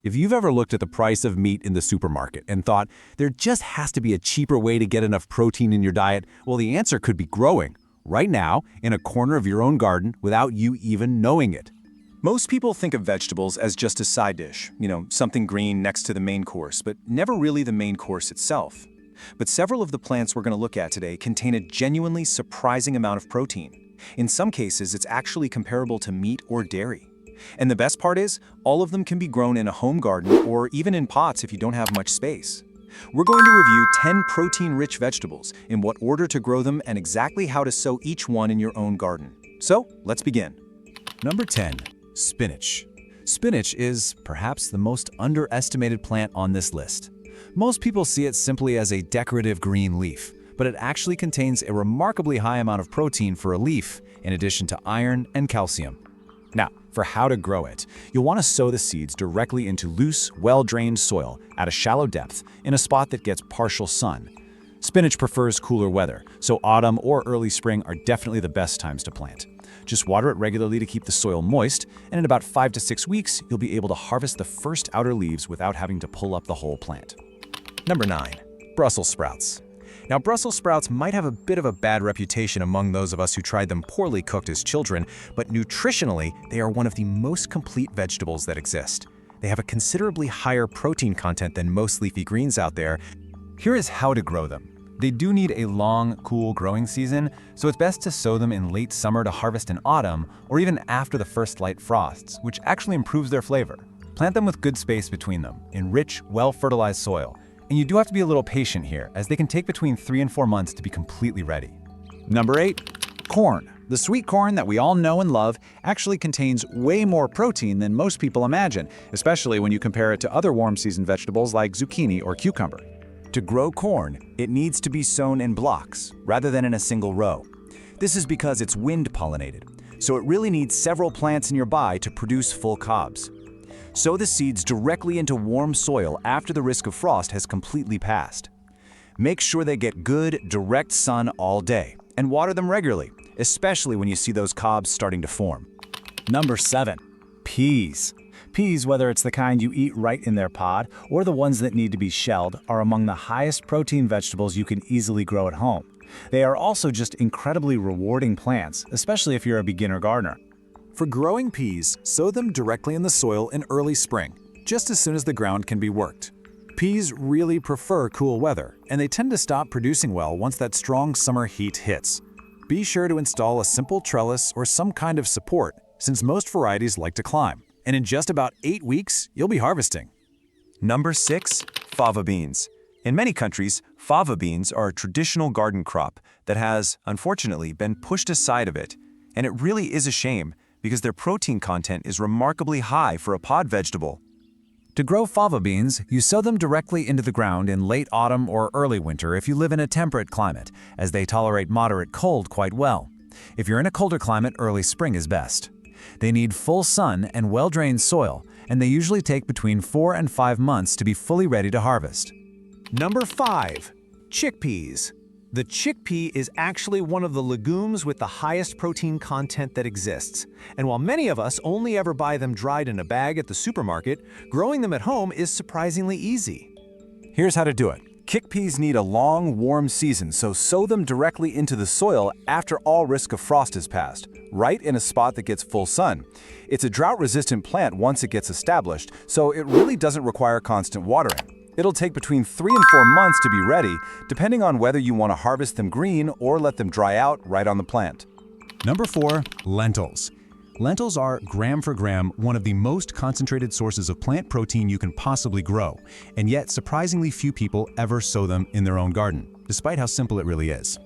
If you've ever looked at the price of meat in the supermarket and thought, there just has to be a cheaper way to get enough protein in your diet, well, the answer could be growing, right now, in a corner of your own garden without you even knowing it. Most people think of vegetables as just a side dish, something green next to the main course, but never really the main course itself. But several of the plants we're going to look at today contain a genuinely surprising amount of protein. In some cases, it's actually comparable to meat or dairy. And the best part is, all of them can be grown in a home garden or even in pots if you don't have much space. We're going to review 10 protein-rich vegetables, in what order to grow them, and exactly how to sow each one in your own garden. So, let's begin. Number 10. Spinach. Spinach is perhaps the most underestimated plant on this list. Most people see it simply as a decorative green leaf, but it actually contains a remarkably high amount of protein for a leaf, in addition to iron and calcium. Now, for how to grow it, you'll want to sow the seeds directly into loose, well-drained soil at a shallow depth in a spot that gets partial sun. Spinach prefers cooler weather, so autumn or early spring are definitely the best times to plant. Just water it regularly to keep the soil moist, and in about 5 to 6 weeks, you'll be able to harvest the first outer leaves without having to pull up the whole plant. Number 9. Brussels sprouts. Now, Brussels sprouts might have a bit of a bad reputation among those of us who tried them poorly cooked as children, but nutritionally, they are one of the most complete vegetables that exist. They have a considerably higher protein content than most leafy greens out there. Here is how to grow them. They do need a long, cool growing season, so it's best to sow them in late summer to harvest in autumn, or even after the first light frosts, which actually improves their flavor. Plant them with good space between them, in rich, well-fertilized soil. And you do have to be a little patient here, as they can take between 3 and 4 months to be completely ready. Number 8. Corn. The sweet corn that we all know and love actually contains way more protein than most people imagine, especially when you compare it to other warm season vegetables like zucchini or cucumber. To grow corn, it needs to be sown in blocks, rather than in a single row. This is because it's wind-pollinated, so it really needs several plants nearby to produce full cobs. Sow the seeds directly into warm soil after the risk of frost has completely passed. Make sure they get good, direct sun all day, and water them regularly, especially when you see those cobs starting to form. Number 7. Peas. Peas, whether it's the kind you eat right in their pod or the ones that need to be shelled, are among the highest protein vegetables you can easily grow at home. They are also just incredibly rewarding plants, especially if you're a beginner gardener. For growing peas, sow them directly in the soil in early spring, just as soon as the ground can be worked. Peas really prefer cool weather, and they tend to stop producing well once that strong summer heat hits. Be sure to install a simple trellis or some kind of support, since most varieties like to climb, and in just about 8 weeks, you'll be harvesting. Number 6. Fava beans. In many countries, fava beans are a traditional garden crop that has, unfortunately, been pushed aside a bit, and it really is a shame, because their protein content is remarkably high for a pod vegetable. To grow fava beans, you sow them directly into the ground in late autumn or early winter if you live in a temperate climate, as they tolerate moderate cold quite well. If you're in a colder climate, early spring is best. They need full sun and well-drained soil, and they usually take between 4 and 5 months to be fully ready to harvest. Number 5. Chickpeas. The chickpea is actually one of the legumes with the highest protein content that exists. And while many of us only ever buy them dried in a bag at the supermarket, growing them at home is surprisingly easy. Here's how to do it. Chickpeas need a long, warm season, so sow them directly into the soil after all risk of frost has passed, right in a spot that gets full sun. It's a drought-resistant plant once it gets established, so it really doesn't require constant watering. It'll take between 3 and 4 months to be ready, depending on whether you want to harvest them green or let them dry out right on the plant. Number 4. Lentils. Lentils are, gram for gram, one of the most concentrated sources of plant protein you can possibly grow, and yet surprisingly few people ever sow them in their own garden, despite how simple it really is.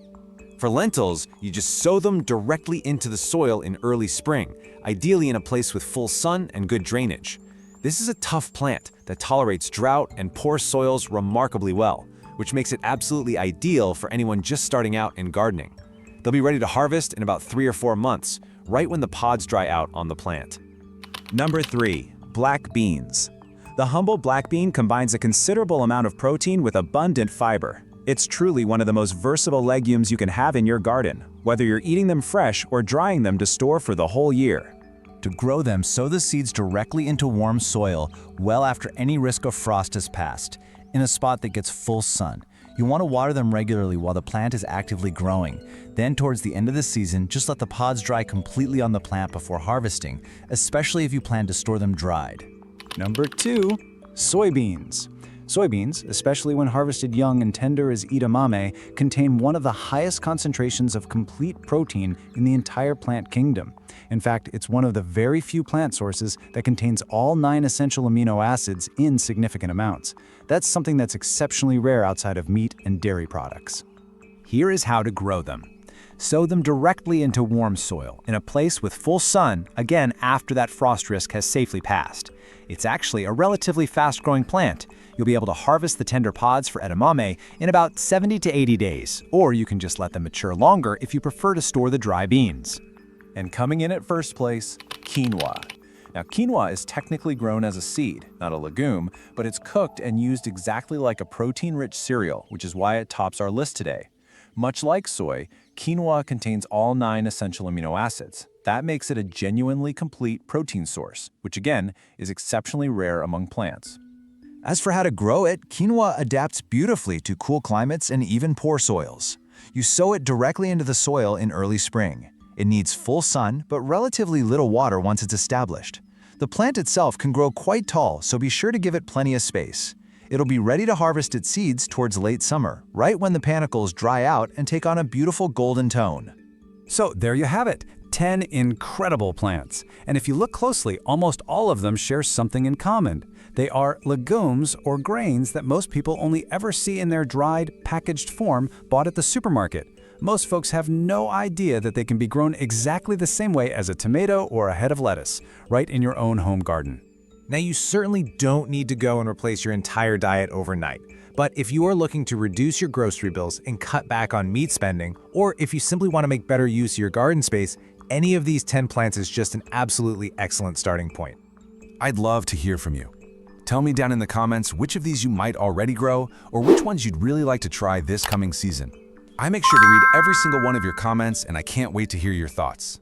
For lentils, you just sow them directly into the soil in early spring, ideally in a place with full sun and good drainage. This is a tough plant that tolerates drought and poor soils remarkably well, which makes it absolutely ideal for anyone just starting out in gardening. They'll be ready to harvest in about 3 or 4 months, right when the pods dry out on the plant. Number 3. Black beans. The humble black bean combines a considerable amount of protein with abundant fiber. It's truly one of the most versatile legumes you can have in your garden, whether you're eating them fresh or drying them to store for the whole year. To grow them, sow the seeds directly into warm soil well after any risk of frost has passed, in a spot that gets full sun. You want to water them regularly while the plant is actively growing. Then towards the end of the season, just let the pods dry completely on the plant before harvesting, especially if you plan to store them dried. Number 2, soybeans. Soybeans, especially when harvested young and tender as edamame, contain one of the highest concentrations of complete protein in the entire plant kingdom. In fact, it's one of the very few plant sources that contains all 9 essential amino acids in significant amounts. That's something that's exceptionally rare outside of meat and dairy products. Here is how to grow them. Sow them directly into warm soil, in a place with full sun, again after that frost risk has safely passed. It's actually a relatively fast-growing plant. You'll be able to harvest the tender pods for edamame in about 70 to 80 days, or you can just let them mature longer if you prefer to store the dry beans. And coming in at first place, quinoa. Now, quinoa is technically grown as a seed, not a legume, but it's cooked and used exactly like a protein-rich cereal, which is why it tops our list today. Much like soy, quinoa contains all 9 essential amino acids. That makes it a genuinely complete protein source, which again is exceptionally rare among plants. As for how to grow it, quinoa adapts beautifully to cool climates and even poor soils. You sow it directly into the soil in early spring. It needs full sun, but relatively little water once it's established. The plant itself can grow quite tall, so be sure to give it plenty of space. It'll be ready to harvest its seeds towards late summer, right when the panicles dry out and take on a beautiful golden tone. So there you have it, 10 incredible plants. And if you look closely, almost all of them share something in common. They are legumes or grains that most people only ever see in their dried, packaged form bought at the supermarket. Most folks have no idea that they can be grown exactly the same way as a tomato or a head of lettuce, right in your own home garden. Now, you certainly don't need to go and replace your entire diet overnight. But if you are looking to reduce your grocery bills and cut back on meat spending, or if you simply want to make better use of your garden space, any of these 10 plants is just an absolutely excellent starting point. I'd love to hear from you. Tell me down in the comments which of these you might already grow, or which ones you'd really like to try this coming season. I make sure to read every single one of your comments, and I can't wait to hear your thoughts.